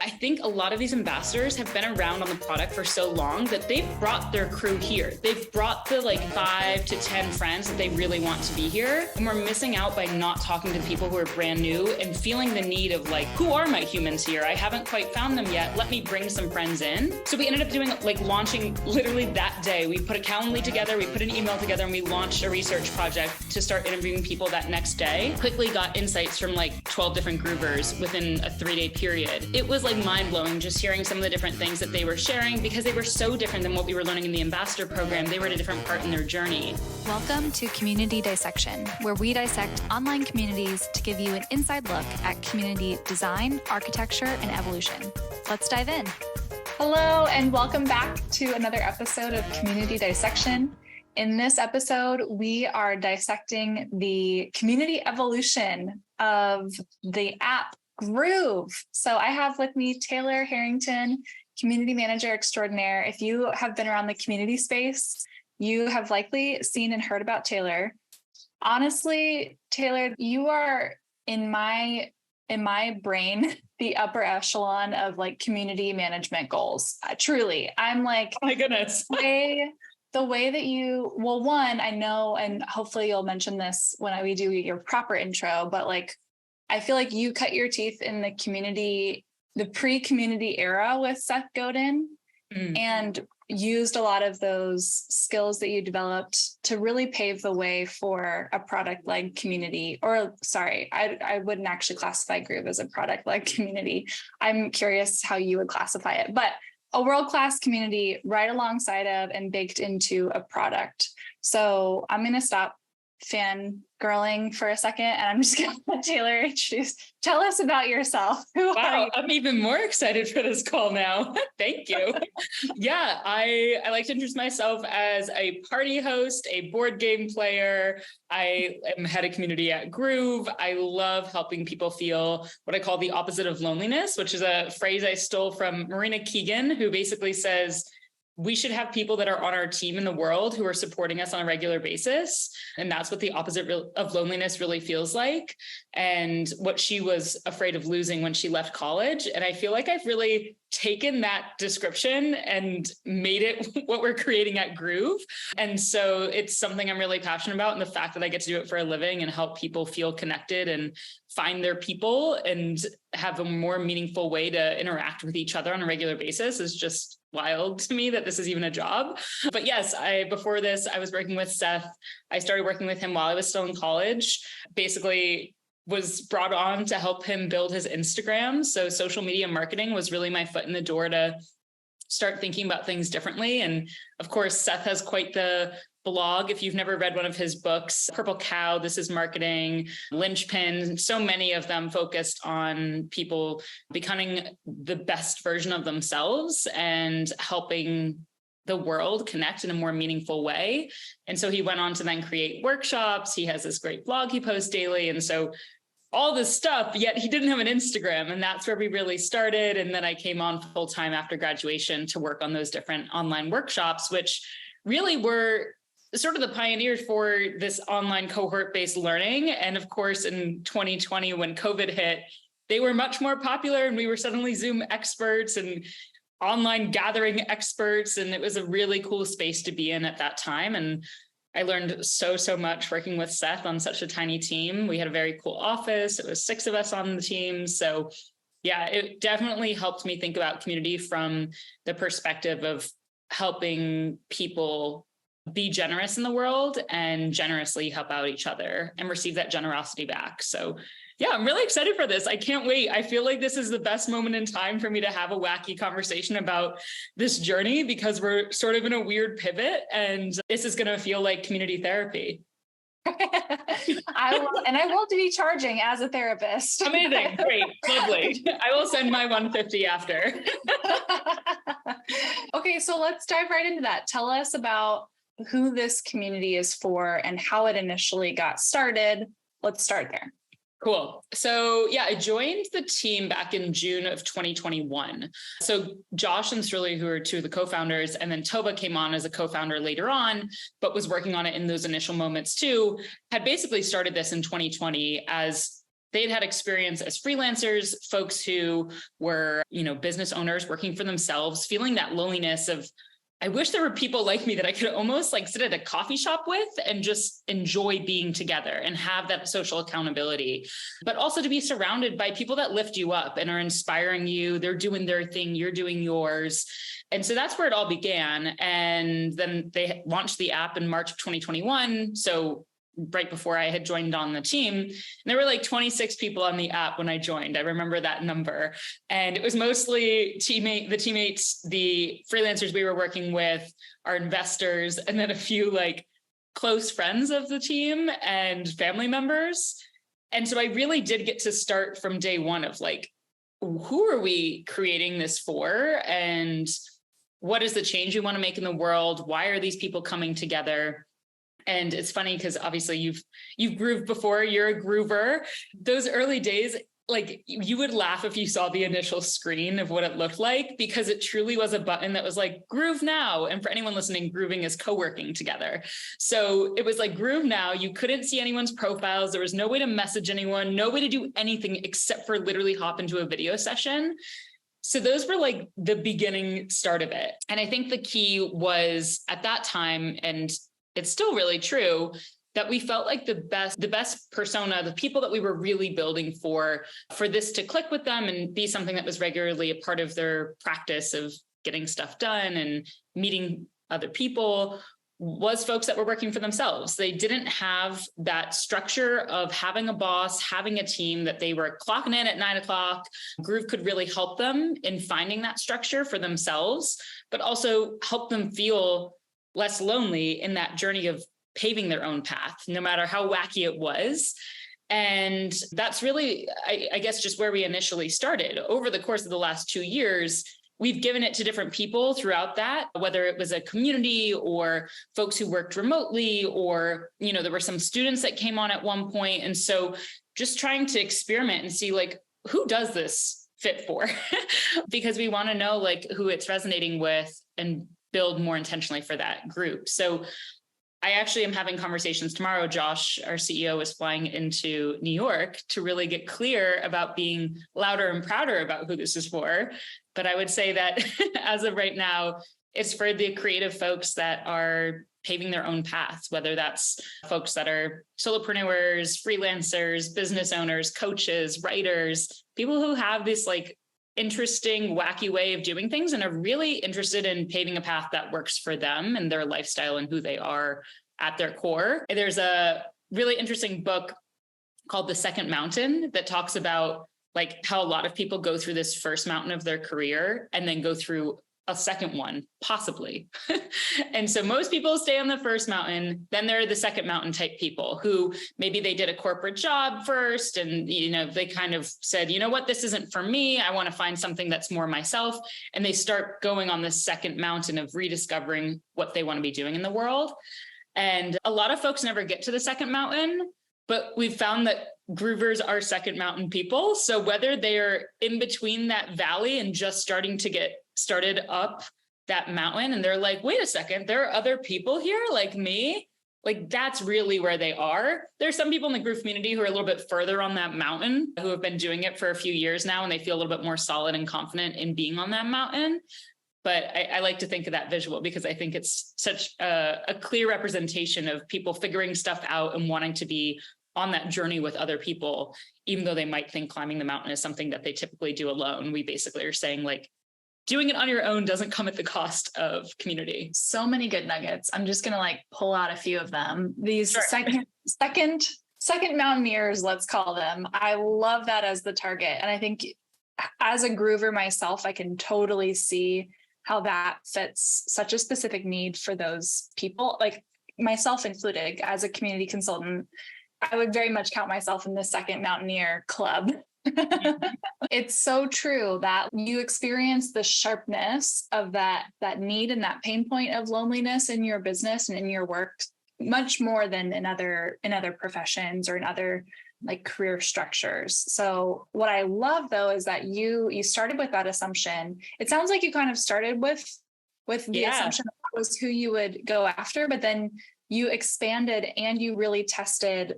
I think a lot of these ambassadors have been around on the product for so long that they've brought their crew here. They've brought the 5 to 10 friends that they really want to be here. And we're missing out by not talking to people who are brand new and feeling the need of who are my humans here? I haven't quite found them yet. Let me bring some friends in. So we ended up doing launching literally that day. We put a Calendly together, we put an email together, and we launched a research project to start interviewing people that next day. Quickly got insights from 12 different groovers within a 3-day period. It was mind-blowing just hearing some of the different things that they were sharing because they were so different than what we were learning in the ambassador program. They were at a different part in their journey. Welcome to Community Dissection, where we dissect online communities to give you an inside look at community design, architecture, and evolution. Let's dive in. Hello, and welcome back to another episode of Community Dissection. In this episode, we are dissecting the community evolution of the app Groove. So I have with me Taylor Harrington, Community Manager Extraordinaire. If you have been around the community space, you have likely seen and heard about Taylor. Honestly, Taylor, you are in my brain the upper echelon of community management goals. Truly, I'm oh my goodness. The way that you, well, one, I know, and hopefully you'll mention this when we do your proper intro, but I feel like you cut your teeth in the community, the pre-community era with Seth Godin, and used a lot of those skills that you developed to really pave the way for a product-led community. Or sorry, I wouldn't actually classify Groove as a product-led community. I'm curious how you would classify it, but a world-class community right alongside of and baked into a product. So I'm going to stop fangirling for a second, and I'm just going to let Taylor tell us about yourself. Who are you? I'm even more excited for this call now. Thank you. Yeah, I like to introduce myself as a party host, a board game player. I am head of community at Groove. I love helping people feel what I call the opposite of loneliness, which is a phrase I stole from Marina Keegan, who basically says, we should have people that are on our team in the world who are supporting us on a regular basis. And that's what the opposite of loneliness really feels like. And what she was afraid of losing when she left college. And I feel like I've really taken that description and made it what we're creating at Groove. And so it's something I'm really passionate about. And the fact that I get to do it for a living and help people feel connected and find their people and have a more meaningful way to interact with each other on a regular basis is just wild to me that this is even a job. But yes, before this, I was working with Seth. I started working with him while I was still in college, basically was brought on to help him build his Instagram. So social media marketing was really my foot in the door to start thinking about things differently. And of course, Seth has quite the blog. If you've never read one of his books, Purple Cow, This is Marketing, Linchpin, so many of them focused on people becoming the best version of themselves and helping the world connect in a more meaningful way. And so he went on to then create workshops. He has this great blog he posts daily. And so all this stuff, yet he didn't have an Instagram. And that's where we really started. And then I came on full time after graduation to work on those different online workshops, which really were sort of the pioneers for this online cohort-based learning. And of course, in 2020, when COVID hit, they were much more popular and we were suddenly Zoom experts and online gathering experts. And it was a really cool space to be in at that time. And I learned so much working with Seth on such a tiny team. We had a very cool office. It was 6 of us on the team. So yeah, it definitely helped me think about community from the perspective of helping people be generous in the world and generously help out each other and receive that generosity back. So yeah, I'm really excited for this. I can't wait. I feel like this is the best moment in time for me to have a wacky conversation about this journey because we're sort of in a weird pivot and this is going to feel like community therapy. I will be charging as a therapist. Amazing. Great. Lovely. I will send my 150 after. Okay, so let's dive right into that. Tell us about who this community is for and how it initially got started. Let's start there. Cool. So yeah, I joined the team back in June of 2021. So Josh and Sruli, who are 2 of the co-founders, and then Toba came on as a co-founder later on, but was working on it in those initial moments too, had basically started this in 2020 as they'd had experience as freelancers, folks who were, business owners working for themselves, feeling that loneliness of, I wish there were people like me that I could almost like sit at a coffee shop with and just enjoy being together and have that social accountability, but also to be surrounded by people that lift you up and are inspiring you. They're doing their thing, you're doing yours. And so that's where it all began. And then they launched the app in March of 2021. So right before I had joined on the team, and there were like 26 people on the app when I joined. I remember that number. And it was mostly the teammates, the freelancers we were working with, our investors, and then a few like close friends of the team and family members. And so I really did get to start from day one of like, who are we creating this for? And what is the change we want to make in the world? Why are these people coming together? And it's funny because obviously you've grooved before, you're a groover. Those early days, like you would laugh if you saw the initial screen of what it looked like, because it truly was a button that was like groove now. And for anyone listening, grooving is co-working together. So it was like groove now. You couldn't see anyone's profiles. There was no way to message anyone, no way to do anything except for literally hop into a video session. So those were like the beginning start of it. And I think the key was at that time, and it's still really true, that we felt like the best persona, the people that we were really building for this to click with them and be something that was regularly a part of their practice of getting stuff done and meeting other people, was folks that were working for themselves. They didn't have that structure of having a boss, having a team that they were clocking in at 9:00. Groove could really help them in finding that structure for themselves, but also help them feel less lonely in that journey of paving their own path, no matter how wacky it was. And that's really, I guess, just where we initially started. Over the course of the last 2 years, we've given it to different people throughout that, whether it was a community or folks who worked remotely, or, there were some students that came on at one point. And so just trying to experiment and see like, who does this fit for? Because we want to know like who it's resonating with and build more intentionally for that group. So I actually am having conversations tomorrow. Josh, our CEO, is flying into New York to really get clear about being louder and prouder about who this is for. But I would say that as of right now, it's for the creative folks that are paving their own paths, whether that's folks that are solopreneurs, freelancers, business owners, coaches, writers, people who have this like interesting, wacky way of doing things and are really interested in paving a path that works for them and their lifestyle and who they are at their core. There's a really interesting book called The Second Mountain that talks about like how a lot of people go through this first mountain of their career and then go through a second one, possibly. And so most people stay on the first mountain. Then there are the second mountain type people who maybe they did a corporate job first and, they kind of said, you know what, this isn't for me. I want to find something that's more myself. And they start going on this second mountain of rediscovering what they want to be doing in the world. And a lot of folks never get to the second mountain, but we've found that groovers are second mountain people. So whether they're in between that valley and just starting to get started up that mountain and they're like, wait a second, there are other people here like me, like that's really where they are. There's some people in the Groove community who are a little bit further on that mountain, who have been doing it for a few years now, and they feel a little bit more solid and confident in being on that mountain. But I like to think of that visual because I think it's such a clear representation of people figuring stuff out and wanting to be on that journey with other people, even though they might think climbing the mountain is something that they typically do alone. We basically are saying like, doing it on your own doesn't come at the cost of community. So many good nuggets. I'm just going to like pull out a few of them. These Sure. second mountaineers, let's call them. I love that as the target. And I think as a groover myself, I can totally see how that fits such a specific need for those people, like myself included. As a community consultant, I would very much count myself in the second mountaineer club. It's so true that you experience the sharpness of that need and that pain point of loneliness in your business and in your work much more than in other professions or in other like career structures. So what I love though is that you started with that assumption. It sounds like you kind of started with the assumption that was who you would go after, but then you expanded and you really tested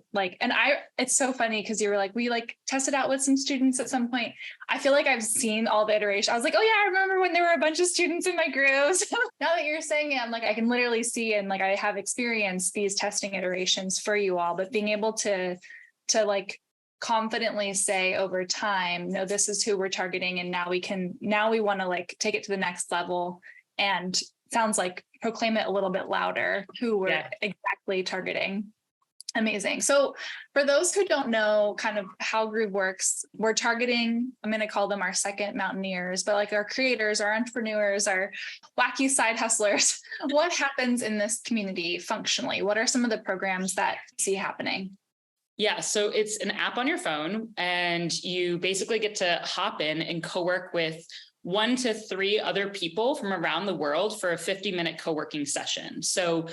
it's so funny because you were like, we like tested out with some students at some point. I feel like I've seen all the iteration. I was like, oh yeah, I remember when there were a bunch of students in my grooves. Now that you're saying it, I'm like, I can literally see, and like, I have experienced these testing iterations for you all, but being able to like confidently say over time, no, this is who we're targeting. And now we want to like take it to the next level, and sounds like proclaim it a little bit louder who we're exactly targeting. Amazing. So for those who don't know kind of how Groove works, we're targeting, I'm going to call them our second mountaineers, but like our creators, our entrepreneurs, our wacky side hustlers. What happens in this community functionally? What are some of the programs that you see happening? Yeah, so it's an app on your phone, and you basically get to hop in and co-work with 1 to 3 other people from around the world for a 50-minute co-working session. So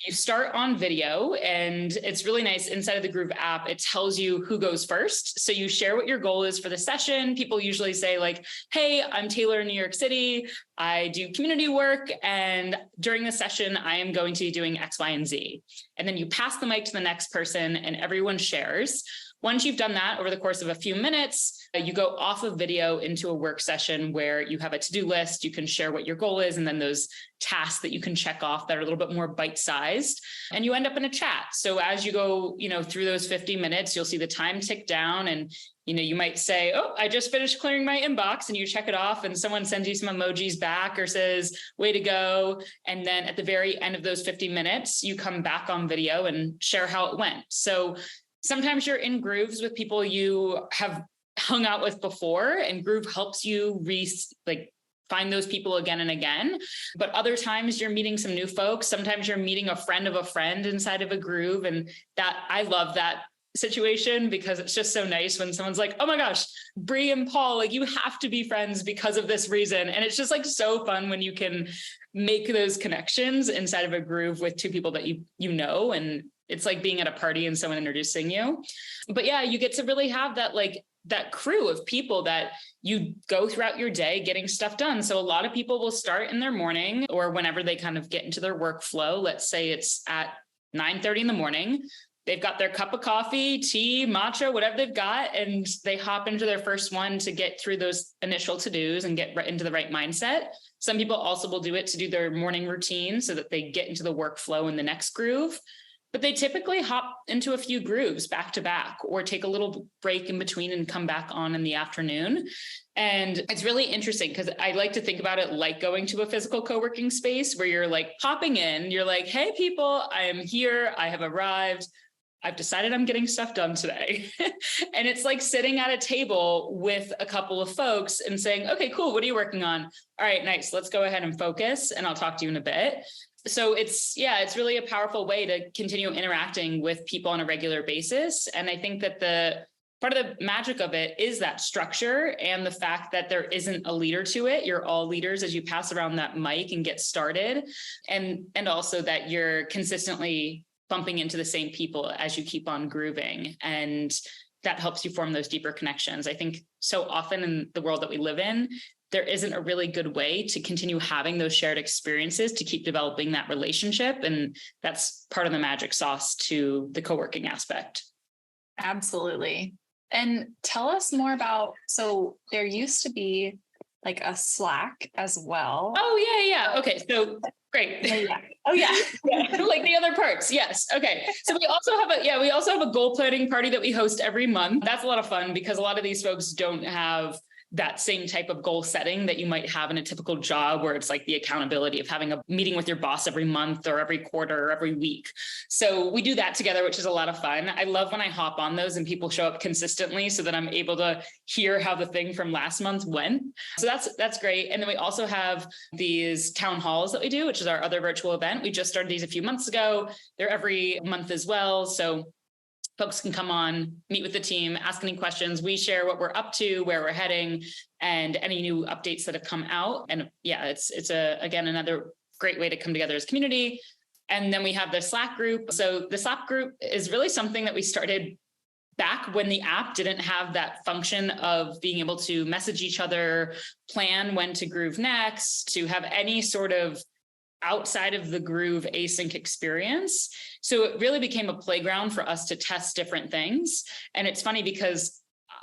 you start on video, and it's really nice. Inside of the Groove app, it tells you who goes first. So you share what your goal is for the session. People usually say like, hey, I'm Taylor in New York City. I do community work, and during the session, I am going to be doing X, Y, and Z. And then you pass the mic to the next person, and everyone shares. Once you've done that over the course of a few minutes, you go off of video into a work session where you have a to-do list, you can share what your goal is, and then those tasks that you can check off that are a little bit more bite-sized, and you end up in a chat. So as you go, through those 50 minutes, you'll see the time tick down, and you might say, oh, I just finished clearing my inbox, and you check it off, and someone sends you some emojis back or says, way to go. And then at the very end of those 50 minutes, you come back on video and share how it went. So sometimes you're in grooves with people you have hung out with before, and Groove helps you find those people again and again. But other times you're meeting some new folks. Sometimes you're meeting a friend of a friend inside of a Groove. And I love that situation, because it's just so nice when someone's like, oh my gosh, Bri and Paul, like you have to be friends because of this reason. And it's just like so fun when you can make those connections inside of a Groove with 2 people that you know, and it's like being at a party and someone introducing you. But yeah, you get to really have that crew of people that you go throughout your day getting stuff done. So a lot of people will start in their morning, or whenever they kind of get into their workflow. Let's say it's at 9:30 in the morning. They've got their cup of coffee, tea, matcha, whatever they've got, and they hop into their first one to get through those initial to-dos and get right into the right mindset. Some people also will do it to do their morning routine so that they get into the workflow in the next groove. But they typically hop into a few grooves back to back, or take a little break in between and come back on in the afternoon. And it's really interesting because I like to think about it like going to a physical co-working space where you're like popping in, you're like, hey, people, I am here. I have arrived. I've decided I'm getting stuff done today. And it's like sitting at a table with a couple of folks and saying, okay, cool. What are you working on? All right, nice. Let's go ahead and focus, and I'll talk to you in a bit. So it's really a powerful way to continue interacting with people on a regular basis. And I think that the part of the magic of it is that structure and the fact that there isn't a leader to it. You're all leaders as you pass around that mic and get started. And also that you're consistently bumping into the same people as you keep on grooving. And that helps you form those deeper connections. I think so often in the world that we live in, there isn't a really good way to continue having those shared experiences to keep developing that relationship. And that's part of the magic sauce to the co-working aspect. Absolutely. And tell us more about, so there used to be like a Slack as well. Oh, yeah. Okay. So great. Oh, yeah. Like the other parts. Yes. Okay. So we also have a goal planning party that we host every month. That's a lot of fun because a lot of these folks don't have that same type of goal setting that you might have in a typical job where it's like the accountability of having a meeting with your boss every month or every quarter or every week. So we do that together, which is a lot of fun. I love when I hop on those and people show up consistently so that I'm able to hear how the thing from last month went. So that's great. And then we also have these town halls that we do, which is our other virtual event. We just started these a few months ago. They're every month as well. So folks can come on, meet with the team, ask any questions. We share what we're up to, where we're heading, and any new updates that have come out. And yeah, it's again, another great way to come together as community. And then we have the Slack group. So the Slack group is really something that we started back when the app didn't have that function of being able to message each other, plan when to groove next, to have any sort of outside of the Groove async experience. So it really became a playground for us to test different things. And it's funny because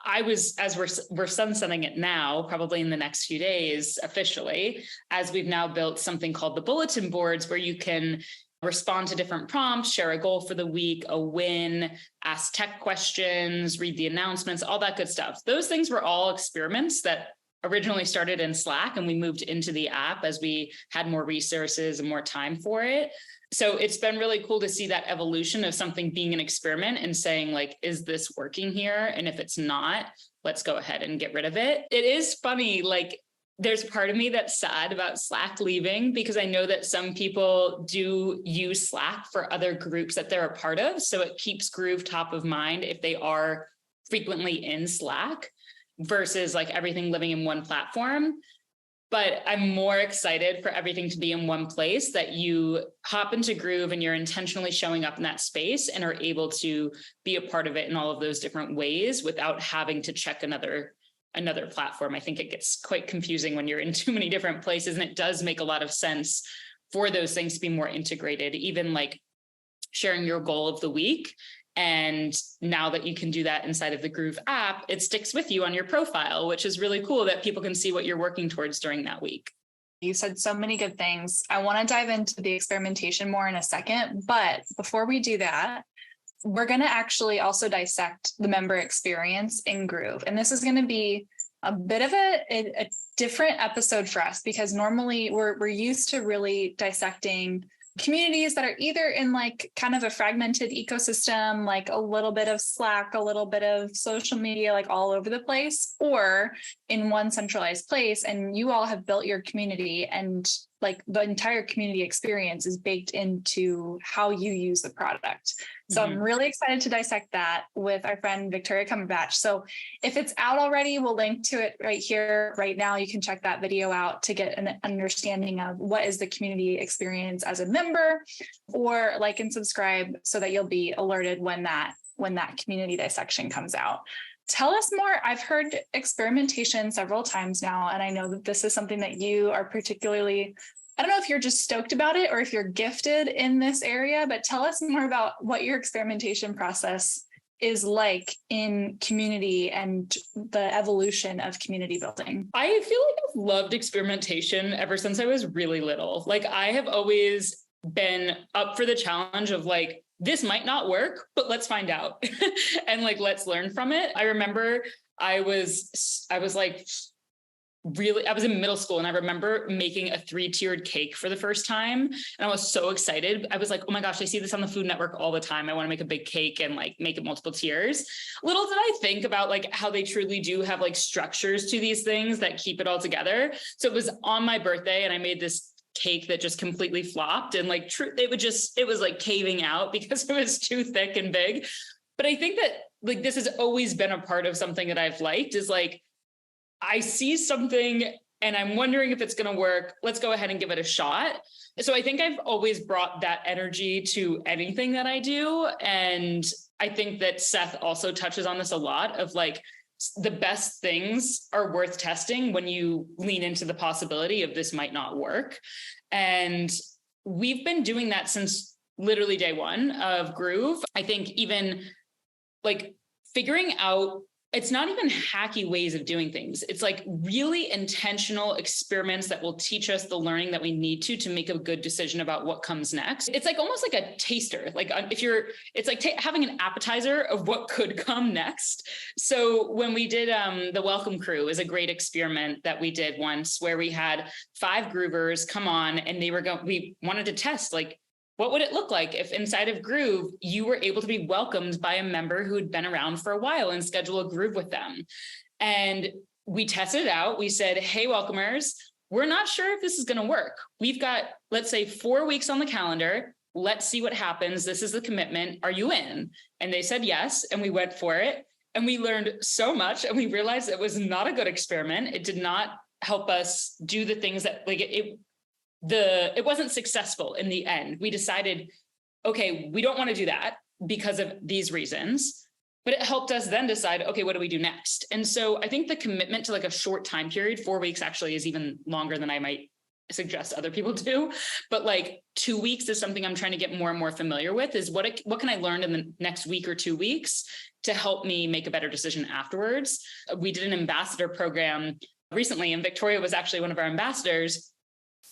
as we're sunsetting it now, probably in the next few days officially, as we've now built something called the bulletin boards, where you can respond to different prompts, share a goal for the week, a win, ask tech questions, read the announcements, all that good stuff. Those things were all experiments that originally started in Slack, and we moved into the app as we had more resources and more time for it. So it's been really cool to see that evolution of something being an experiment and saying, like, is this working here? And if it's not, let's go ahead and get rid of it. It is funny, like, there's part of me that's sad about Slack leaving, because I know that some people do use Slack for other groups that they're a part of. So it keeps Groove top of mind if they are frequently in Slack, versus like everything living in one platform. But I'm more excited for everything to be in one place, that you hop into Groove and you're intentionally showing up in that space and are able to be a part of it in all of those different ways without having to check another platform. I think it gets quite confusing when you're in too many different places, and it does make a lot of sense for those things to be more integrated, even like sharing your goal of the week. And now that you can do that inside of the Groove app, it sticks with you on your profile, which is really cool that people can see what you're working towards during that week. You said so many good things. I want to dive into the experimentation more in a second, but before we do that, we're going to actually also dissect the member experience in Groove. And this is going to be a bit of a different episode for us, because normally we're used to really dissecting communities that are either in like kind of a fragmented ecosystem, like a little bit of Slack, a little bit of social media, like all over the place, or in one centralized place. And you all have built your community, and like the entire community experience is baked into how you use the product. So I'm really excited to dissect that with our friend Victoria Cumberbatch. So if it's out already, we'll link to it right here, right now. You can check that video out to get an understanding of what is the community experience as a member, or like and subscribe so that you'll be alerted when that community dissection comes out. Tell us more. I've heard experimentation several times now, and I know that this is something that you are particularly, I don't know if you're just stoked about it or if you're gifted in this area, but tell us more about what your experimentation process is like in community and the evolution of community building. I feel like I've loved experimentation ever since I was really little. Like, I have always been up for the challenge of like, this might not work, but let's find out and like, let's learn from it. I remember I was in middle school, and I remember making a 3-tiered cake for the first time. And I was so excited. I was like, oh my gosh, I see this on the Food Network all the time. I want to make a big cake and like make it multiple tiers. Little did I think about like how they truly do have like structures to these things that keep it all together. So it was on my birthday, and I made this cake that just completely flopped, and like it was like caving out because it was too thick and big. But I think that like this has always been a part of something that I've liked, is like, I see something and I'm wondering if it's going to work. Let's go ahead and give it a shot. So I think I've always brought that energy to anything that I do. And I think that Seth also touches on this a lot, of like, the best things are worth testing when you lean into the possibility of this might not work. And we've been doing that since literally day one of Groove. I think even like figuring out, it's not even hacky ways of doing things. It's like really intentional experiments that will teach us the learning that we need to make a good decision about what comes next. It's like almost like a taster. Like it's like having an appetizer of what could come next. So when we did the Welcome Crew is a great experiment that we did once, where we had 5 Groovers come on, and we wanted to test like, what would it look like if inside of Groove, you were able to be welcomed by a member who had been around for a while and schedule a Groove with them? And we tested it out. We said, hey, welcomers, we're not sure if this is going to work. We've got, let's say, 4 weeks on the calendar. Let's see what happens. This is the commitment. Are you in? And they said yes. And we went for it. And we learned so much. And we realized it was not a good experiment. It did not help us do the things that like it wasn't successful in the end. We decided, okay, we don't want to do that because of these reasons, but it helped us then decide, okay, what do we do next? And so I think the commitment to like a short time period, 4 weeks actually is even longer than I might suggest other people do. But like 2 weeks is something I'm trying to get more and more familiar with, is what can I learn in the next week or 2 weeks to help me make a better decision afterwards. We did an ambassador program recently, and Victoria was actually one of our ambassadors.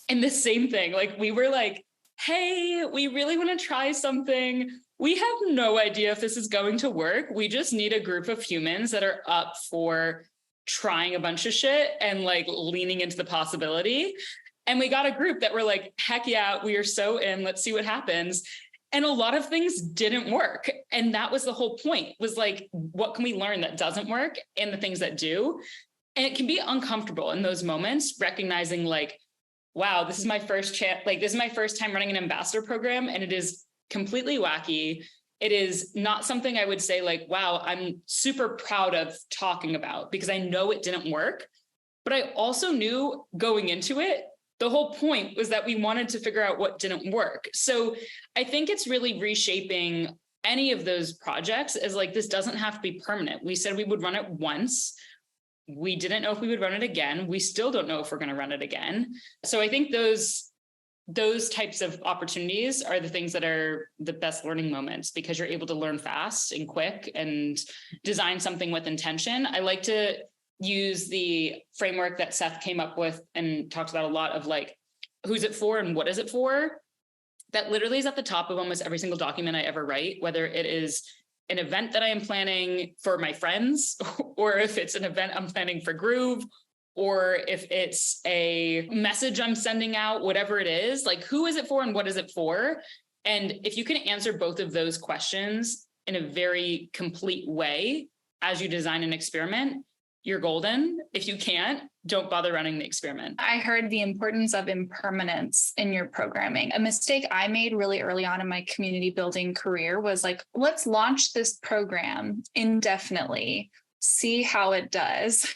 And the same thing, like we were like, hey, we really want to try something. We have no idea if this is going to work. We just need a group of humans that are up for trying a bunch of shit and like leaning into the possibility. And we got a group that were like, heck yeah, we are so in, let's see what happens. And a lot of things didn't work. And that was the whole point, was like, what can we learn that doesn't work and the things that do? And it can be uncomfortable in those moments, recognizing like, wow, this is my first chance. Like, this is my first time running an ambassador program, and it is completely wacky. It is not something I would say like, wow, I'm super proud of talking about, because I know it didn't work. But I also knew going into it, the whole point was that we wanted to figure out what didn't work. So I think it's really reshaping any of those projects as like, this doesn't have to be permanent. We said we would run it once. We didn't know if we would run it again. We still don't know if we're going to run it again. So I think those types of opportunities are the things that are the best learning moments, because you're able to learn fast and quick and design something with intention. I like to use the framework that Seth came up with and talks about a lot of like, who's it for and what is it for? That literally is at the top of almost every single document I ever write, whether it is an event that I am planning for my friends, or if it's an event I'm planning for Groove, or if it's a message I'm sending out, whatever it is, like, who is it for and what is it for? And if you can answer both of those questions in a very complete way as you design an experiment, you're golden. If you can't, don't bother running the experiment. I heard the importance of impermanence in your programming. A mistake I made really early on in my community building career was like, let's launch this program indefinitely, see how it does,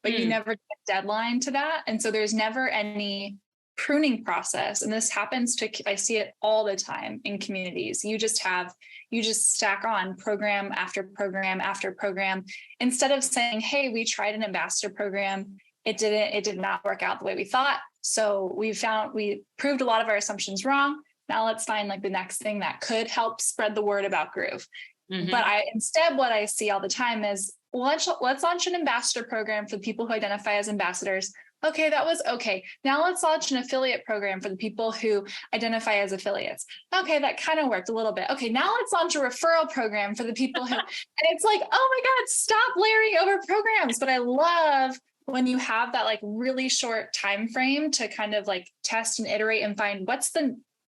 but you never get a deadline to that. And so there's never any pruning process. And this happens I see it all the time in communities. You just stack on program after program after program, instead of saying, hey, we tried an ambassador program. It did not work out the way we thought. So we proved a lot of our assumptions wrong. Now let's find like the next thing that could help spread the word about Groove. Mm-hmm. But instead, what I see all the time is, let's launch an ambassador program for the people who identify as ambassadors. Okay, that was okay. Now let's launch an affiliate program for the people who identify as affiliates. Okay, that kind of worked a little bit. Okay, now let's launch a referral program for the people who, and it's like, oh my God, stop layering over programs. But I love when you have that like really short time frame to kind of like test and iterate and find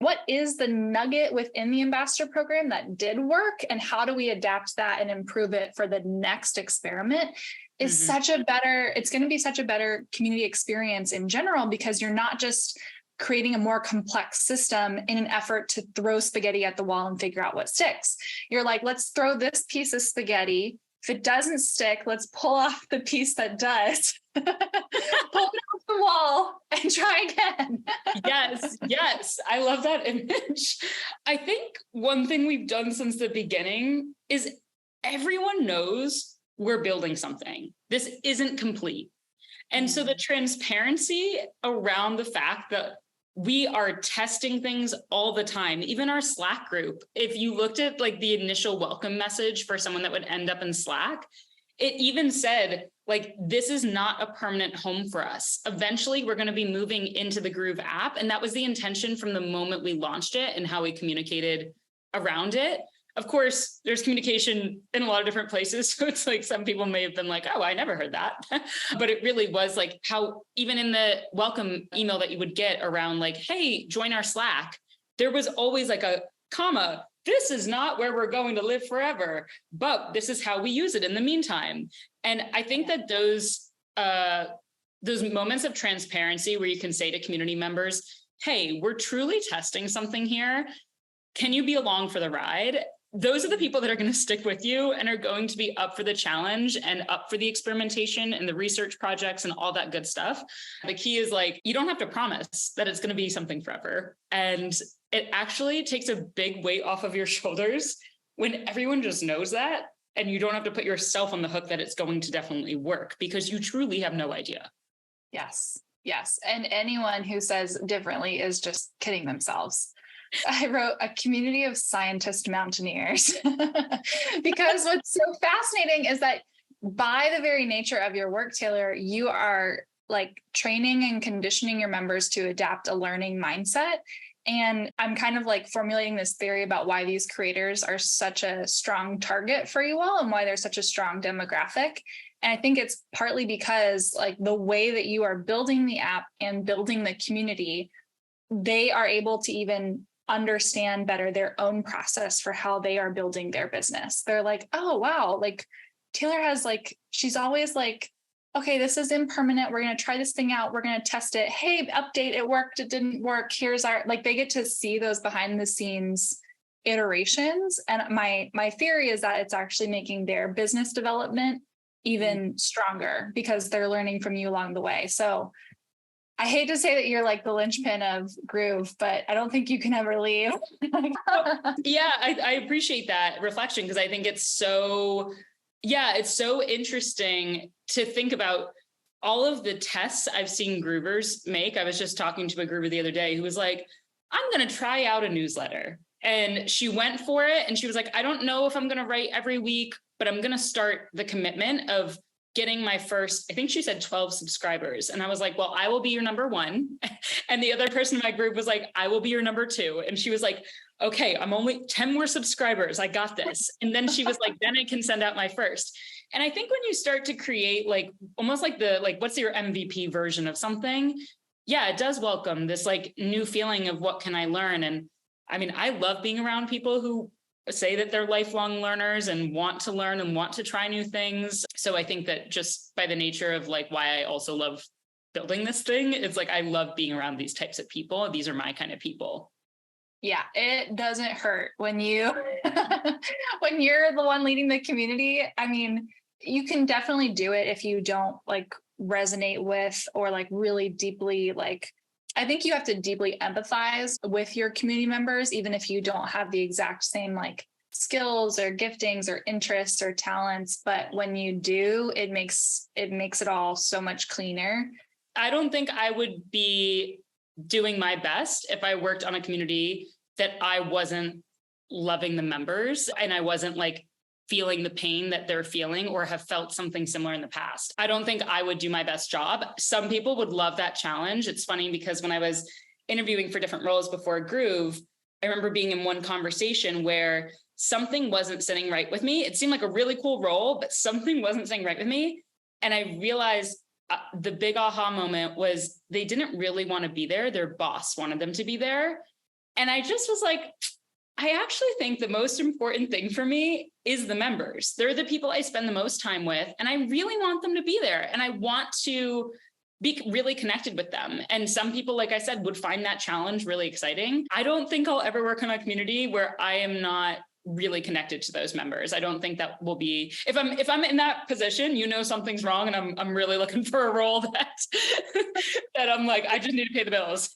what is the nugget within the ambassador program that did work, and how do we adapt that and improve it for the next experiment is it's going to be such a better community experience in general, because you're not just creating a more complex system in an effort to throw spaghetti at the wall and figure out what sticks. You're like, let's throw this piece of spaghetti. If it doesn't stick, let's pull off the piece that does, pull it off the wall and try again. Yes. I love that image. I think one thing we've done since the beginning is everyone knows we're building something. This isn't complete. And so the transparency around the fact that we are testing things all the time, even our Slack group, if you looked at like the initial welcome message for someone that would end up in Slack, it even said, like, this is not a permanent home for us. Eventually, we're going to be moving into the Groove app. And that was the intention from the moment we launched it and how we communicated around it. Of course, there's communication in a lot of different places. So it's like some people may have been like, oh, I never heard that. But it really was like how even in the welcome email that you would get around like, hey, join our Slack, there was always like a comma. This is not where we're going to live forever, but this is how we use it in the meantime. And I think that those moments of transparency where you can say to community members, hey, we're truly testing something here. Can you be along for the ride? Those are the people that are going to stick with you and are going to be up for the challenge and up for the experimentation and the research projects and all that good stuff. The key is like, you don't have to promise that it's going to be something forever. And it actually takes a big weight off of your shoulders when everyone just knows that, and you don't have to put yourself on the hook that it's going to definitely work, because you truly have no idea. Yes. Yes. And anyone who says differently is just kidding themselves. I wrote a community of scientist mountaineers because what's so fascinating is that by the very nature of your work, Taylor, you are like training and conditioning your members to adapt a learning mindset. And I'm kind of like formulating this theory about why these creators are such a strong target for you all and why they're such a strong demographic. And I think it's partly because like the way that you are building the app and building the community, they are able to even understand better their own process for how they are building their business. They're like, oh, wow, like Taylor has like, she's always like, okay, this is impermanent. We're going to try this thing out. We're going to test it. Hey, update, it worked. It didn't work. Here's our, like, they get to see those behind the scenes iterations. And my theory is that it's actually making their business development even stronger because they're learning from you along the way. So I hate to say that you're like the linchpin of Groove, but I don't think you can ever leave. Yeah, I appreciate that reflection because I think it's so interesting to think about all of the tests I've seen Groovers make. I was just talking to a Groover the other day who was like, I'm going to try out a newsletter. And she went for it. And she was like, I don't know if I'm going to write every week, but I'm going to start the commitment of getting my first, I think she said 12 subscribers. And I was like, well, I will be your number one. And the other person in my group was like, I will be your number two. And she was like, okay, I'm only 10 more subscribers. I got this. And then she was like, then I can send out my first. And I think when you start to create like, almost like what's your MVP version of something? Yeah, it does welcome this like new feeling of what can I learn? And I mean, I love being around people who say that they're lifelong learners and want to learn and want to try new things. So I think that just by the nature of like why I also love building this thing, it's like I love being around these types of people. These are my kind of people. Yeah, it doesn't hurt when you when you're the one leading the community. I mean, you can definitely do it if you don't like resonate with or like really deeply like I think you have to deeply empathize with your community members, even if you don't have the exact same like skills or giftings or interests or talents. But when you do, it makes it all so much cleaner. I don't think I would be doing my best if I worked on a community that I wasn't loving the members and I wasn't like feeling the pain that they're feeling or have felt something similar in the past. I don't think I would do my best job. Some people would love that challenge. It's funny because when I was interviewing for different roles before Groove, I remember being in one conversation where something wasn't sitting right with me. It seemed like a really cool role, but something wasn't sitting right with me. And I realized the big aha moment was they didn't really want to be there. Their boss wanted them to be there. And I just was like, I actually think the most important thing for me is the members. They're the people I spend the most time with, and I really want them to be there. And I want to be really connected with them. And some people, like I said, would find that challenge really exciting. I don't think I'll ever work on a community where I am not really connected to those members. I don't think that will be, if I'm in that position, something's wrong and I'm really looking for a role that that I'm like, I just need to pay the bills.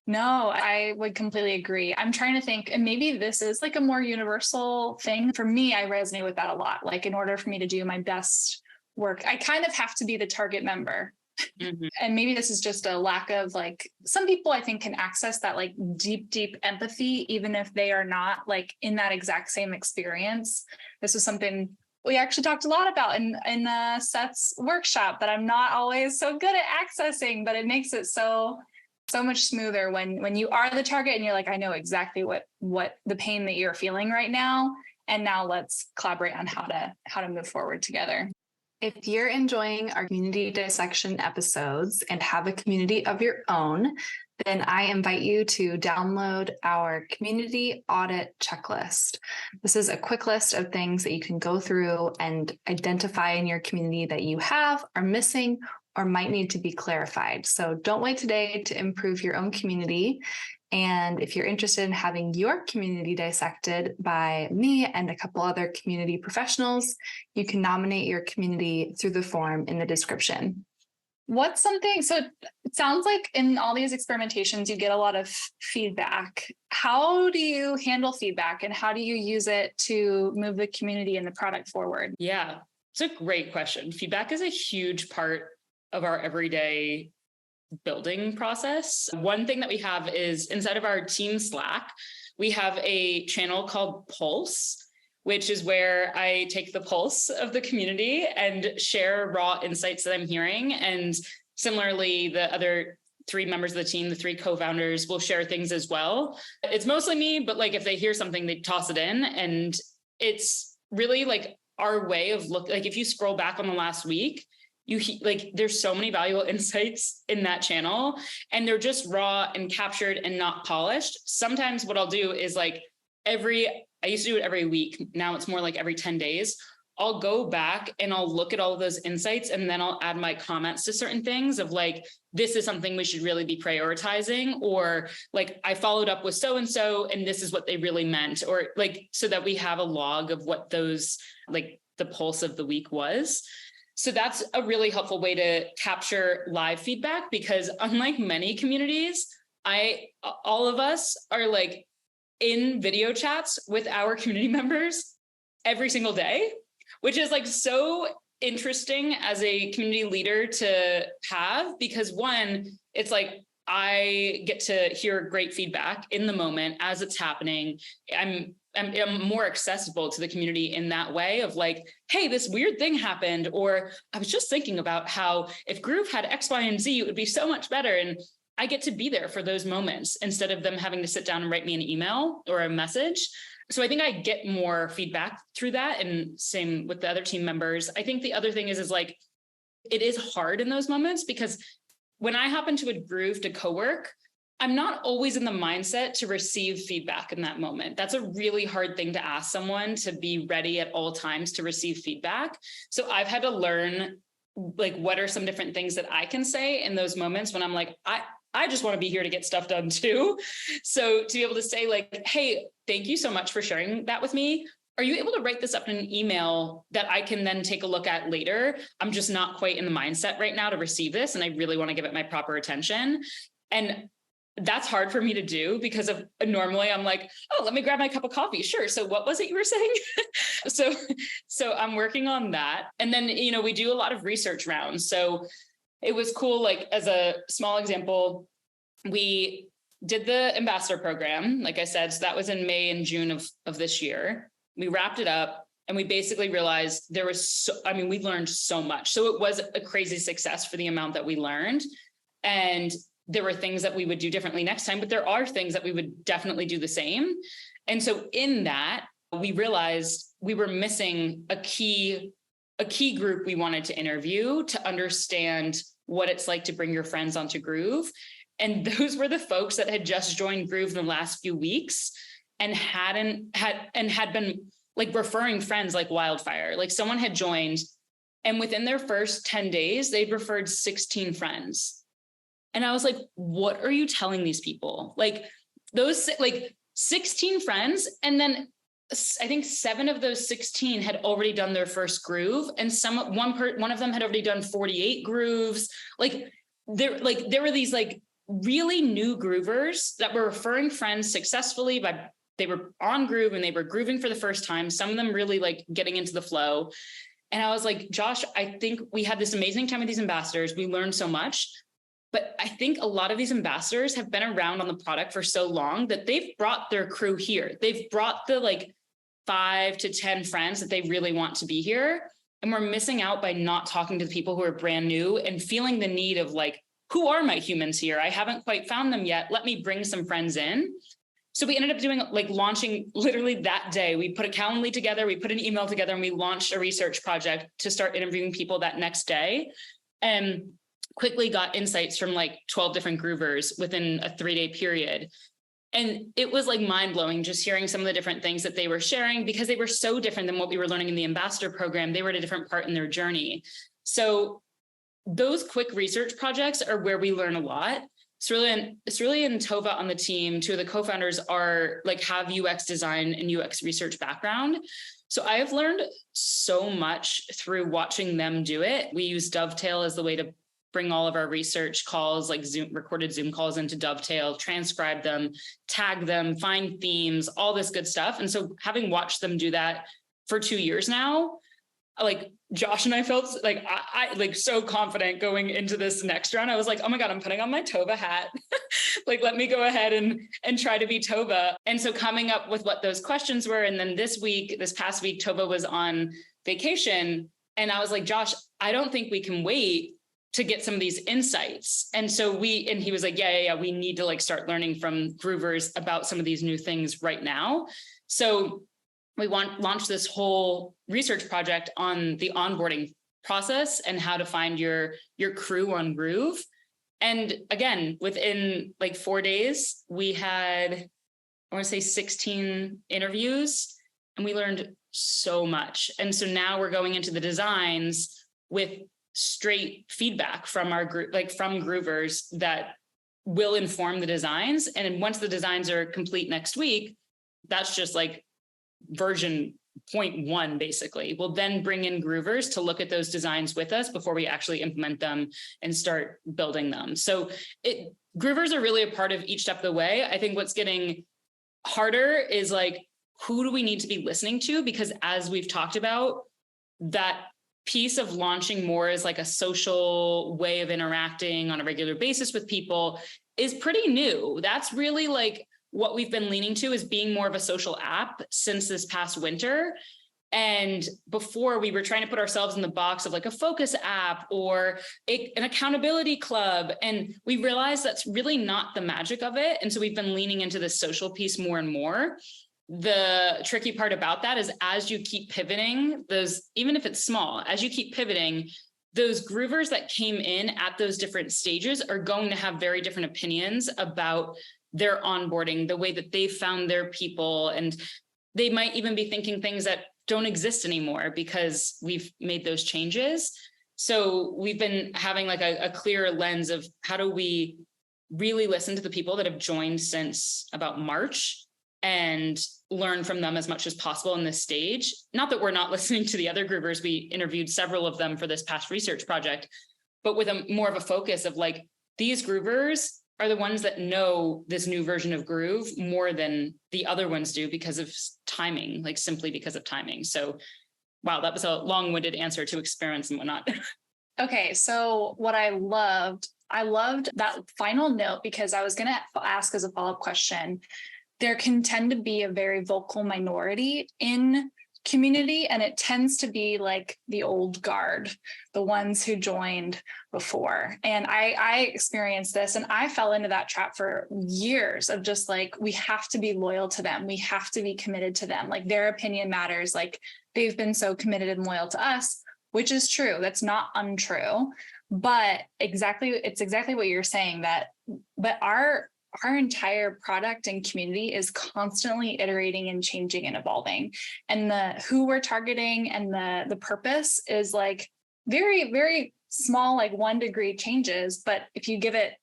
No, I would completely agree. I'm trying to think, and maybe this is like a more universal thing. For me, I resonate with that a lot. Like in order for me to do my best work, I kind of have to be the target member. Mm-hmm. And maybe this is just a lack of like, some people I think can access that like deep empathy, even if they are not like in that exact same experience. This is something we actually talked a lot about in Seth's workshop that I'm not always so good at accessing, but it makes it so much smoother when you are the target and you're like, I know exactly what the pain that you're feeling right now. And now let's collaborate on how to move forward together. If you're enjoying our community dissection episodes and have a community of your own, then I invite you to download our community audit checklist. This is a quick list of things that you can go through and identify in your community that you have, are missing, or might need to be clarified. So don't wait today to improve your own community. And if you're interested in having your community dissected by me and a couple other community professionals, you can nominate your community through the form in the description. So it sounds like in all these experimentations, you get a lot of feedback. How do you handle feedback and how do you use it to move the community and the product forward? Yeah, it's a great question. Feedback is a huge part of our everyday building process. One thing that we have is inside of our team Slack, we have a channel called Pulse, which is where I take the pulse of the community and share raw insights that I'm hearing. And similarly, the other 3 members of the team, the 3 co-founders, will share things as well. It's mostly me, but like if they hear something, they toss it in. And it's really like our way of like if you scroll back on the last week, there's so many valuable insights in that channel, and they're just raw and captured and not polished. Sometimes what I'll do is like I used to do it every week. Now it's more like every 10 days. I'll go back and I'll look at all of those insights, and then I'll add my comments to certain things of like, this is something we should really be prioritizing, or like I followed up with so-and-so and this is what they really meant, or like, so that we have a log of what those, like the pulse of the week was. So that's a really helpful way to capture live feedback, because unlike many communities, all of us are like in video chats with our community members every single day, which is like so interesting as a community leader to have, because one, it's like I get to hear great feedback in the moment as it's happening. I'm more accessible to the community in that way of like, hey, this weird thing happened, or I was just thinking about how if Groove had X, Y, and Z, it would be so much better. And I get to be there for those moments instead of them having to sit down and write me an email or a message. So I think I get more feedback through that, and same with the other team members. I think the other thing is like, it is hard in those moments, because when I hop into a Groove to co-work, I'm not always in the mindset to receive feedback in that moment. That's a really hard thing to ask someone, to be ready at all times to receive feedback. So I've had to learn like, what are some different things that I can say in those moments when I'm like, I just want to be here to get stuff done too. So to be able to say like, hey, thank you so much for sharing that with me. Are you able to write this up in an email that I can then take a look at later? I'm just not quite in the mindset right now to receive this, and I really want to give it my proper attention. And that's hard for me to do, because of normally I'm like, oh, let me grab my cup of coffee. Sure. So what was it you were saying? So I'm working on that. And then, we do a lot of research rounds. So it was cool. Like as a small example, we did the ambassador program, like I said, so that was in May and June of this year. We wrapped it up, and we basically realized we learned so much. So it was a crazy success for the amount that we learned. And there were things that we would do differently next time, but there are things that we would definitely do the same. And so in that, we realized we were missing a key group we wanted to interview to understand what it's like to bring your friends onto Groove. And those were the folks that had just joined Groove in the last few weeks and had been like referring friends like wildfire. Like someone had joined, and within their first 10 days, they'd referred 16 friends. And I was like, what are you telling these people? Like those, like 16 friends. And then I think 7 of those 16 had already done their first Groove. And one of them had already done 48 Grooves. There were these like really new Groovers that were referring friends successfully they were on Groove and they were grooving for the first time. Some of them really like getting into the flow. And I was like, Josh, I think we had this amazing time with these ambassadors. We learned so much. But I think a lot of these ambassadors have been around on the product for so long that they've brought their crew here. They've brought the like 5 to 10 friends that they really want to be here. And we're missing out by not talking to the people who are brand new and feeling the need of like, who are my humans here? I haven't quite found them yet. Let me bring some friends in. So we ended up doing like launching literally that day. We put a Calendly together, we put an email together, and we launched a research project to start interviewing people that next day. And quickly got insights from like 12 different Groovers within a 3-day period. And it was like mind blowing just hearing some of the different things that they were sharing, because they were so different than what we were learning in the ambassador program. They were at a different part in their journey. So those quick research projects are where we learn a lot. Cerelia and Tova on the team, 2 of the co-founders, have UX design and UX research background. So I have learned so much through watching them do it. We use Dovetail as the way to bring all of our research calls, like recorded Zoom calls, into Dovetail, transcribe them, tag them, find themes, all this good stuff. And so having watched them do that for 2 years now, like Josh and I felt like I like so confident going into this next round. I was like, oh my God, I'm putting on my Tova hat. Like, let me go ahead and try to be Tova. And so coming up with what those questions were. And then this past week, Tova was on vacation. And I was like, Josh, I don't think we can wait to get some of these insights. And so he was like, yeah, we need to like start learning from groovers about some of these new things right now. So we launch this whole research project on the onboarding process and how to find your crew on Groove. And again, within like 4 days, we had, I want to say 16 interviews, and we learned so much. And so now we're going into the designs with straight feedback from our group, like from groovers, that will inform the designs. And once the designs are complete next week, that's just like version 0.1, basically. We'll then bring in groovers to look at those designs with us before we actually implement them and start building them. So groovers are really a part of each step of the way. I think what's getting harder is like, who do we need to be listening to? Because as we've talked about, that piece of launching more as like a social way of interacting on a regular basis with people is pretty new. That's really like what we've been leaning to, is being more of a social app since this past winter. And before, we were trying to put ourselves in the box of like a focus app or an accountability club. And we realized that's really not the magic of it. And so we've been leaning into this social piece more and more. The tricky part about that is, as you keep pivoting those, even if it's small, as you keep pivoting, those groovers that came in at those different stages are going to have very different opinions about their onboarding, the way that they found their people. And they might even be thinking things that don't exist anymore because we've made those changes. So we've been having like a clearer lens of how do we really listen to the people that have joined since about March and learn from them as much as possible in this stage. Not that we're not listening to the other groovers. We interviewed several of them for this past research project, but with a more of a focus of like, these groovers are the ones that know this new version of Groove more than the other ones do because of timing, like simply because of timing. So, wow, that was a long-winded answer to experiments and whatnot. Okay, so what I loved that final note, because I was going to ask as a follow-up question, there can tend to be a very vocal minority in community, and it tends to be like the old guard, the ones who joined before. And I experienced this, and I fell into that trap for years of just like, we have to be loyal to them. We have to be committed to them. Like, their opinion matters. Like, they've been so committed and loyal to us, which is true. That's not untrue, but it's exactly what you're saying, but our entire product and community is constantly iterating and changing and evolving. And the who we're targeting and the purpose is like very, very small, like 1 degree changes. But if you give it,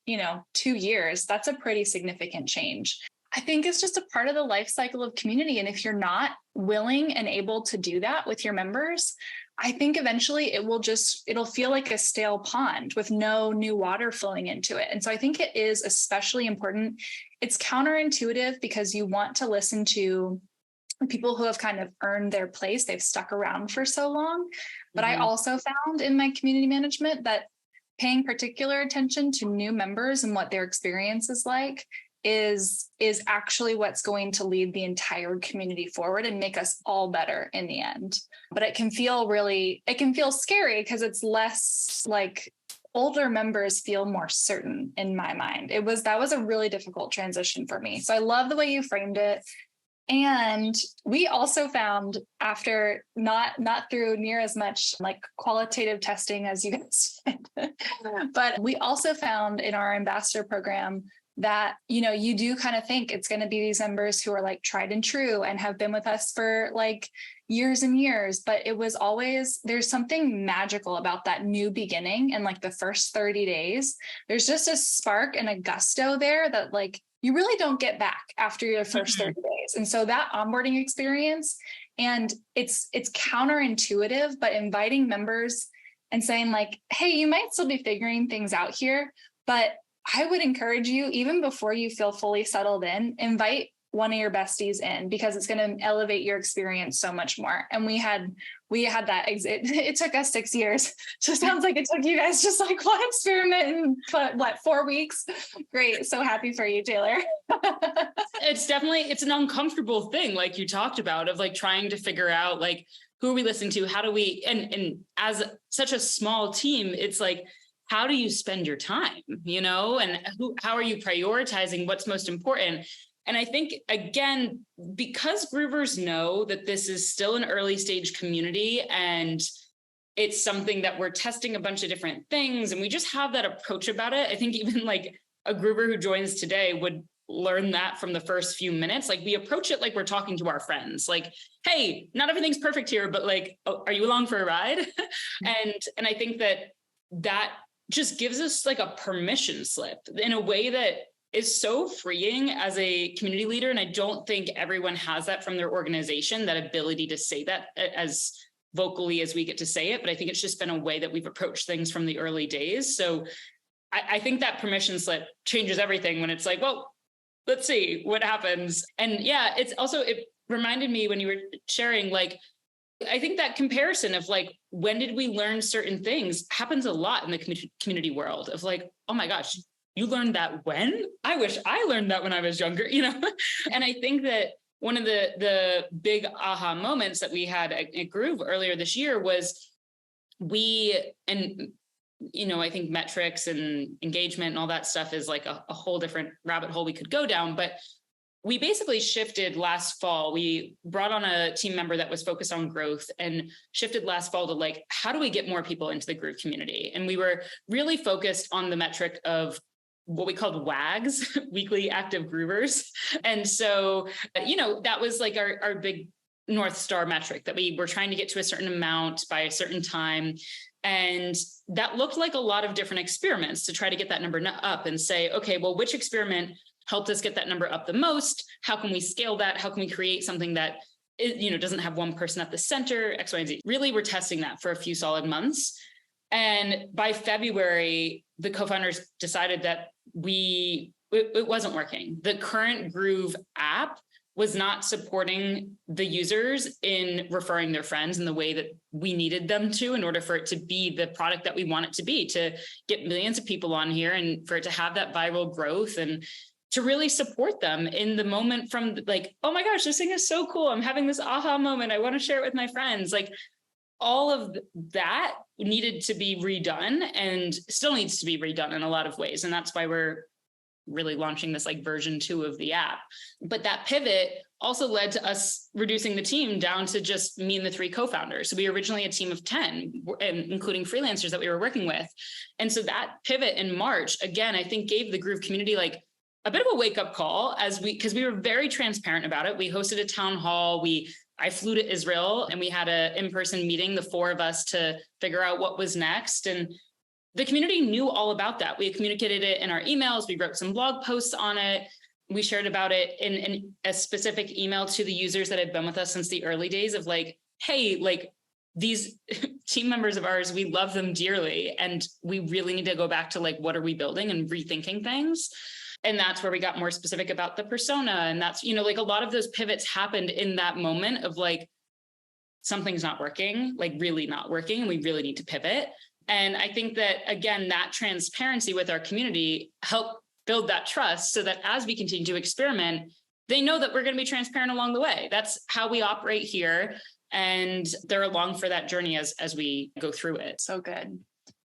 2 years, that's a pretty significant change. I think it's just a part of the life cycle of community. And if you're not willing and able to do that with your members, I think eventually it'll feel like a stale pond with no new water flowing into it. And so I think it is especially important. It's counterintuitive because you want to listen to people who have kind of earned their place. They've stuck around for so long. But I also found in my community management that paying particular attention to new members and what their experience is like is actually what's going to lead the entire community forward and make us all better in the end. But it can feel scary because it's less like older members feel more certain in my mind. That was a really difficult transition for me. So I love the way you framed it. And we also found, after not through near as much like qualitative testing as you guys did, but we also found in our ambassador program that, you do kind of think it's going to be these members who are like tried and true and have been with us for like years and years. But it was always, there's something magical about that new beginning and like the first 30 days. There's just a spark and a gusto there that like you really don't get back after your first 30 days. And so that onboarding experience, and it's counterintuitive, but inviting members and saying like, hey, you might still be figuring things out here, but I would encourage you, even before you feel fully settled in, invite one of your besties in, because it's going to elevate your experience so much more. And we had that exit. It took us 6 years. So it sounds like it took you guys just like one experiment in 4 weeks. Great. So happy for you, Taylor. It's an uncomfortable thing, like you talked about, of like trying to figure out like, who are we listening to? How do we, and as such a small team, it's like, how do you spend your time, and how are you prioritizing what's most important? And I think, again, because groovers know that this is still an early stage community and it's something that we're testing a bunch of different things, and we just have that approach about it. I think even like a groover who joins today would learn that from the first few minutes. Like we approach it like we're talking to our friends, like, hey, not everything's perfect here, but like, oh, are you along for a ride? And I think that just gives us like a permission slip in a way that is so freeing as a community leader. And I don't think everyone has that from their organization, that ability to say that as vocally as we get to say it. But I think it's just been a way that we've approached things from the early days. So I think that permission slip changes everything when it's like, well, let's see what happens. And yeah, it reminded me when you were sharing, like, I think that comparison of like, when did we learn certain things happens a lot in the community world of like, oh my gosh, you learned that when? I wish I learned that when I was younger, And I think that one of the big aha moments that we had at Groove earlier this year was I think metrics and engagement and all that stuff is like a whole different rabbit hole we could go down. But we basically shifted last fall. We brought on a team member that was focused on growth and shifted last fall to like, how do we get more people into the Groove community? And we were really focused on the metric of what we called WAGs, weekly active groovers. And so, that was like our big North Star metric, that we were trying to get to a certain amount by a certain time. And that looked like a lot of different experiments to try to get that number up and say, okay, well, which experiment helped us get that number up the most? How can we scale that? How can we create something that doesn't have one person at the center, X, Y, and Z? Really, we're testing that for a few solid months. And by February, the co-founders decided that it wasn't working. The current Groove app was not supporting the users in referring their friends in the way that we needed them to, in order for it to be the product that we want it to be, to get millions of people on here and for it to have that viral growth and to really support them in the moment from like, oh my gosh, this thing is so cool. I'm having this aha moment. I want to share it with my friends. Like all of that needed to be redone and still needs to be redone in a lot of ways. And that's why we're really launching this like version 2 of the app. But that pivot also led to us reducing the team down to just me and the 3 co-founders. So we were originally a team of 10, including freelancers that we were working with. And so that pivot in March, again, I think gave the Groove community like a bit of a wake-up call because we were very transparent about it. We hosted a town hall. I flew to Israel and we had an in-person meeting, the 4 of us, to figure out what was next. And the community knew all about that. We communicated it in our emails. We wrote some blog posts on it. We shared about it in a specific email to the users that had been with us since the early days of like, hey, like these team members of ours, we love them dearly. And we really need to go back to like, what are we building and rethinking things? And that's where we got more specific about the persona. And that's, like a lot of those pivots happened in that moment of like, something's not working, like really not working. And we really need to pivot. And I think that, again, that transparency with our community helped build that trust so that as we continue to experiment, they know that we're going to be transparent along the way. That's how we operate here. And they're along for that journey as we go through it. So good.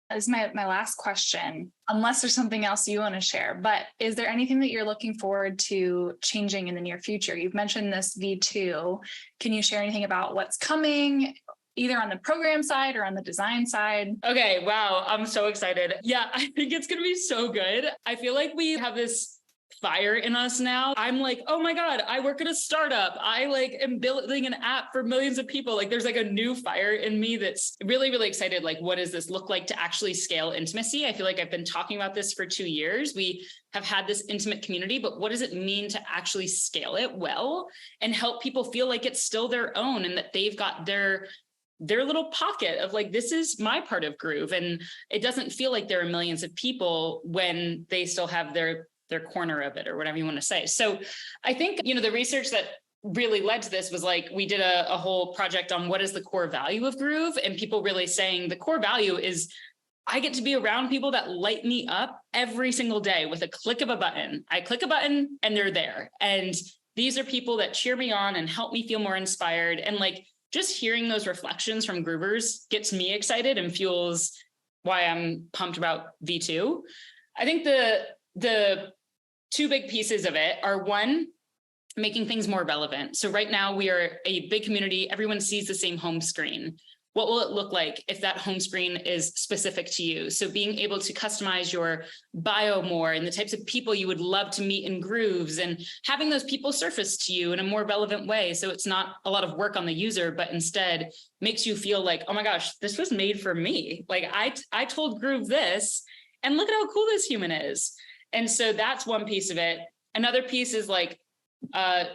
This is my last question, unless there's something else you want to share, but is there anything that you're looking forward to changing in the near future? You've mentioned this V2. Can you share anything about what's coming, either on the program side or on the design side? Okay, wow, I'm so excited. Yeah, I think it's going to be so good. I feel like we have this fire in us now. I'm like, oh my God, I work at a startup. I like am building an app for millions of people. Like there's like a new fire in me that's really, really excited. Like, what does this look like to actually scale intimacy? I feel like I've been talking about this for 2 years. We have had this intimate community, but what does it mean to actually scale it well and help people feel like it's still their own and that they've got their little pocket of like, this is my part of Groove. And it doesn't feel like there are millions of people when they still have their their corner of it or whatever you want to say. So I think, the research that really led to this was like, we did a whole project on what is the core value of Groove, and people really saying the core value is I get to be around people that light me up every single day with a click of a button. I click a button and they're there. And these are people that cheer me on and help me feel more inspired. And like just hearing those reflections from Groovers gets me excited and fuels why I'm pumped about V2. I think the two big pieces of it are, one, making things more relevant. So right now we are a big community. Everyone sees the same home screen. What will it look like if that home screen is specific to you? So being able to customize your bio more and the types of people you would love to meet in Grooves, and having those people surface to you in a more relevant way. So it's not a lot of work on the user, but instead makes you feel like, oh my gosh, this was made for me. Like I told Groove this, and look at how cool this human is. And so that's one piece of it. Another piece is like,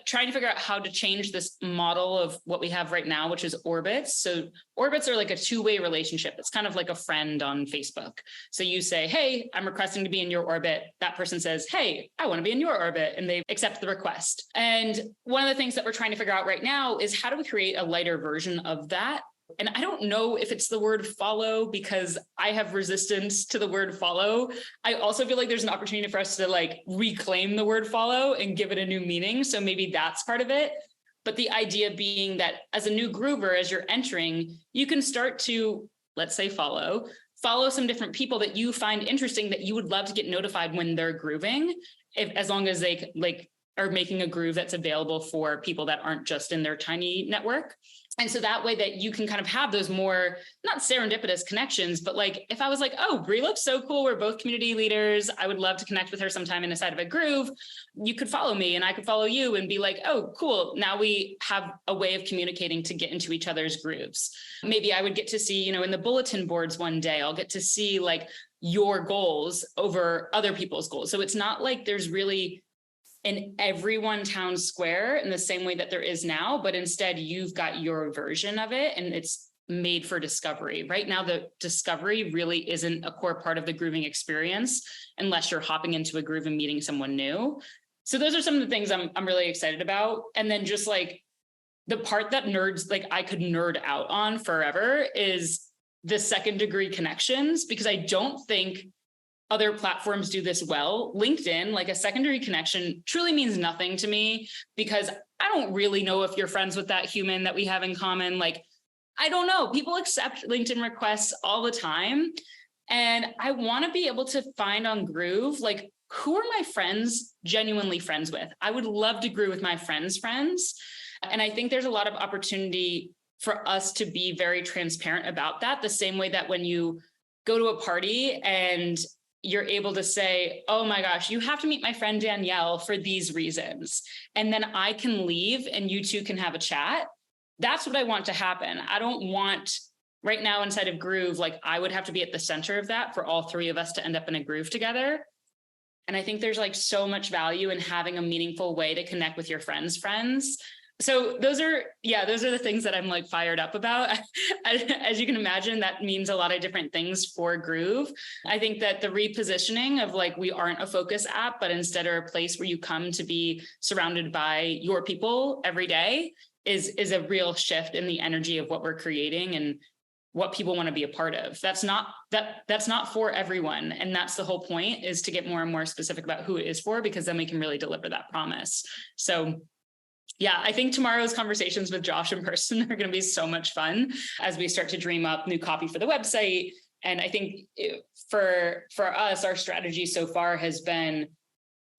trying to figure out how to change this model of what we have right now, which is orbits. So orbits are like a two-way relationship. It's kind of like a friend on Facebook. So you say, hey, I'm requesting to be in your orbit. That person says, hey, I want to be in your orbit. And they accept the request. And one of the things that we're trying to figure out right now is how do we create a lighter version of that? And I don't know if it's the word follow, because I have resistance to the word follow. I also feel like there's an opportunity for us to like reclaim the word follow and give it a new meaning. So maybe that's part of it. But the idea being that as a new groover, as you're entering, you can start to, let's say, follow some different people that you find interesting, that you would love to get notified when they're grooving, as long as they like are making a groove that's available for people that aren't just in their tiny network. And so that way that you can kind of have those more, not serendipitous connections, but like if I was like, oh, Bri looks so cool, we're both community leaders, I would love to connect with her sometime inside of a groove, you could follow me and I could follow you and be like, oh, cool. Now we have a way of communicating to get into each other's grooves. Maybe I would get to see, in the bulletin boards one day, I'll get to see like your goals over other people's goals. So it's not like there's really in everyone town square in the same way that there is now, but instead you've got your version of it and it's made for discovery. Right now, the discovery really isn't a core part of the grooving experience unless you're hopping into a groove and meeting someone new. So those are some of the things I'm really excited about. And then just like the part that nerds, like I could nerd out on forever, is the second degree connections, because I don't think other platforms do this well. LinkedIn, like a secondary connection, truly means nothing to me, because I don't really know if you're friends with that human that we have in common. Like, I don't know. People accept LinkedIn requests all the time. And I want to be able to find on Groove, like, who are my friends genuinely friends with? I would love to groove with my friends' friends. And I think there's a lot of opportunity for us to be very transparent about that, the same way that when you go to a party and you're able to say, oh my gosh, you have to meet my friend Danielle for these reasons. And then I can leave and you two can have a chat. That's what I want to happen. I don't want right now inside of Groove, like I would have to be at the center of that for all three of us to end up in a groove together. And I think there's like so much value in having a meaningful way to connect with your friends' friends. So those are the things that I'm like fired up about. As you can imagine, that means a lot of different things for Groove. I think that the repositioning of like, we aren't a focus app, but instead are a place where you come to be surrounded by your people every day is a real shift in the energy of what we're creating and what people want to be a part of. That's not for everyone. And that's the whole point, is to get more and more specific about who it is for, because then we can really deliver that promise. So yeah, I think tomorrow's conversations with Josh in person are going to be so much fun as we start to dream up new copy for the website. And I think for us, our strategy so far has been,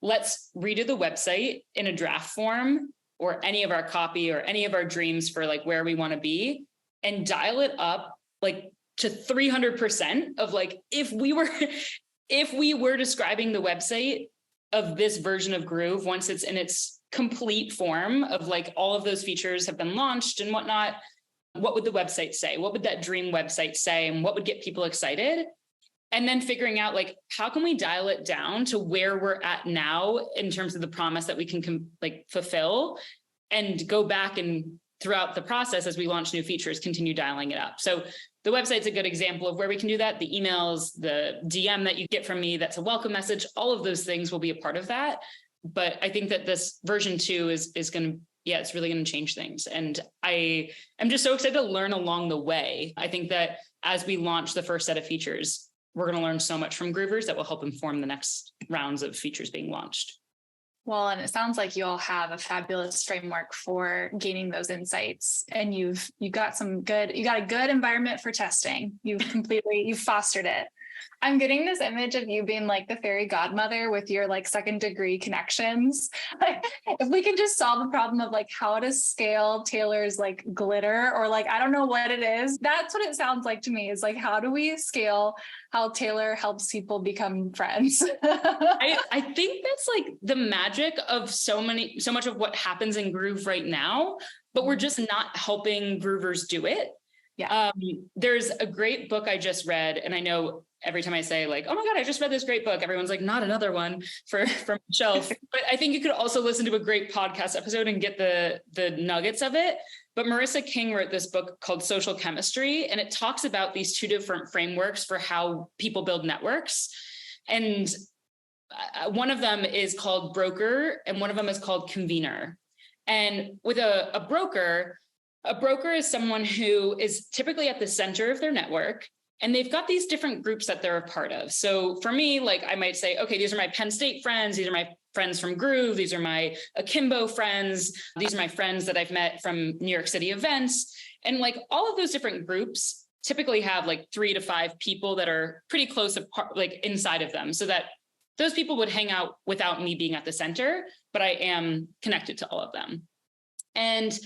let's redo the website in a draft form, or any of our copy or any of our dreams for like where we want to be, and dial it up like to 300% of like, if we were describing the website of this version of Groove, once it's in its complete form of like all of those features have been launched and whatnot, what would the website say? What would that dream website say? And what would get people excited? And then figuring out like, how can we dial it down to where we're at now in terms of the promise that we can like fulfill, and go back and throughout the process as we launch new features, continue dialing it up. So the website's a good example of where we can do that. The emails, the DM that you get from me, that's a welcome message. All of those things will be a part of that. But I think that this version 2 is going to, it's really going to change things. And I am just so excited to learn along the way. I think that as we launch the first set of features, we're going to learn so much from Groovers that will help inform the next rounds of features being launched. Well, and it sounds like you all have a fabulous framework for gaining those insights, and you got a good environment for testing. You've fostered it. I'm getting this image of you being like the fairy godmother with your like second degree connections. If we can just solve the problem of like how to scale Taylor's like glitter, or like, I don't know what it is. That's what it sounds like to me, is like, how do we scale how Taylor helps people become friends? I think that's like the magic of so much of what happens in Groove right now, but we're just not helping Groovers do it. Yeah. There's a great book I just read, and I know every time I say like, oh my God, I just read this great book, everyone's like, not another one from shelf. But I think you could also listen to a great podcast episode and get the nuggets of it. But Marissa King wrote this book called Social Chemistry, and it talks about these 2 different frameworks for how people build networks. And one of them is called broker, and one of them is called convener. And with a broker is someone who is typically at the center of their network, and they've got these different groups that they're a part of. So for me, like I might say, okay, these are my Penn State friends. These are my friends from Groove. These are my Akimbo friends. These are my friends that I've met from New York City events. And like all of those different groups typically have like 3 to 5 people that are pretty close, like inside of them, so that those people would hang out without me being at the center, but I am connected to all of them. And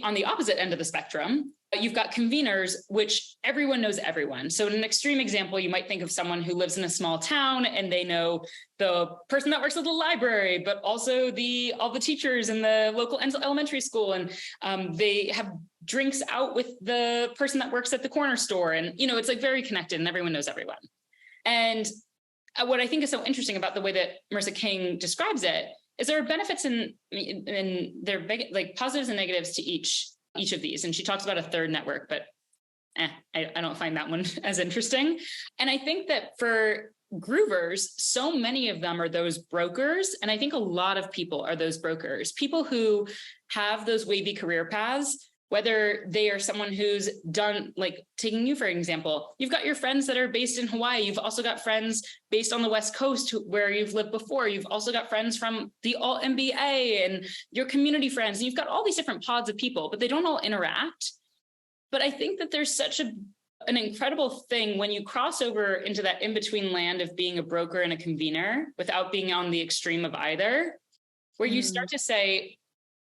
on the opposite end of the spectrum, you've got conveners, which everyone knows everyone. So in an extreme example, you might think of someone who lives in a small town and they know the person that works at the library, but also all the teachers in the local elementary school. And they have drinks out with the person that works at the corner store. And, it's like very connected and everyone knows everyone. And what I think is so interesting about the way that Marissa King describes it is there are benefits and there are big, like positives and negatives to each of these. And she talks about a third network, but I don't find that one as interesting. And I think that for Groovers, so many of them are those brokers. And I think a lot of people are those brokers, people who have those wavy career paths, whether they are someone who's done, like taking you, for example, you've got your friends that are based in Hawaii. You've also got friends based on the West Coast where you've lived before. You've also got friends from the Alt MBA and your community friends. And you've got all these different pods of people, but they don't all interact. But I think that there's such an incredible thing when you cross over into that in-between land of being a broker and a convener without being on the extreme of either, where you start to say,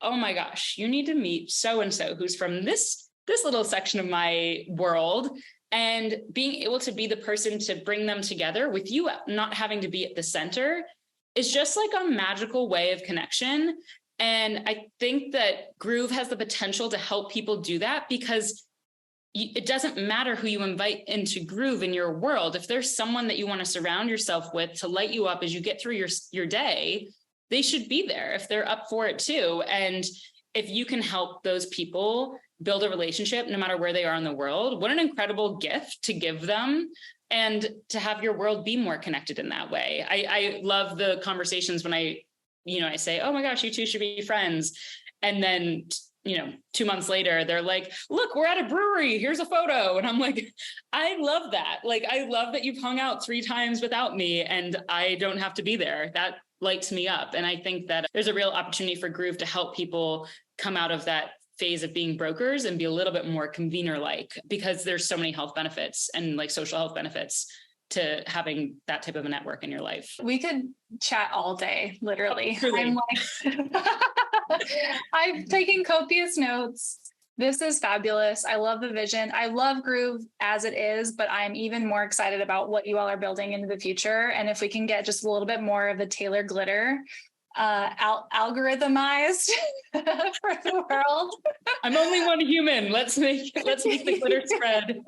oh my gosh, you need to meet so-and-so who's from this little section of my world, and being able to be the person to bring them together with you not having to be at the center is just like a magical way of connection. And I think that Groove has the potential to help people do that, because it doesn't matter who you invite into Groove in your world. If there's someone that you want to surround yourself with to light you up as you get through your day, they should be there if they're up for it too. And if you can help those people build a relationship, no matter where they are in the world, what an incredible gift to give them and to have your world be more connected in that way. I love the conversations when I say, oh my gosh, you two should be friends. And then, 2 months later, they're like, look, we're at a brewery. Here's a photo. And I'm like, I love that. Like, I love that you've hung out 3 times without me and I don't have to be there. That lights me up. And I think that there's a real opportunity for Groove to help people come out of that phase of being brokers and be a little bit more convener-like, because there's so many health benefits and like social health benefits to having that type of a network in your life. We could chat all day, literally. Oh, I'm taking copious notes. This is fabulous. I love the vision. I love Groove as it is, but I'm even more excited about what you all are building into the future. And if we can get just a little bit more of the Taylor glitter algorithmized for the world. I'm only one human. Let's make the glitter spread.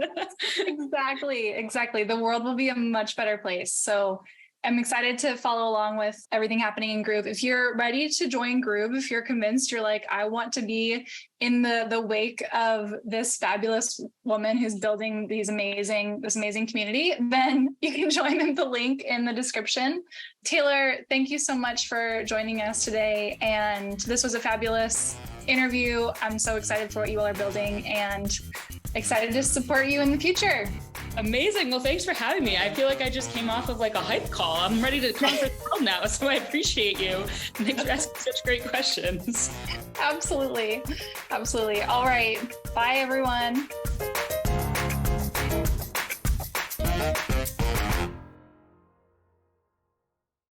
Exactly. The world will be a much better place. So I'm excited to follow along with everything happening in Groove. If you're ready to join Groove, if you're convinced, you're like, I want to be in the wake of this fabulous woman who's building this amazing community, then you can join in the link in the description. Taylor, thank you so much for joining us today. And this was a fabulous interview. I'm so excited for what you all are building and excited to support you in the future. Amazing. Well, thanks for having me. I feel like I just came off of like a hype call. I'm ready to conquer the world now. So I appreciate you. And thanks for asking such great questions. Absolutely. All right. Bye, everyone.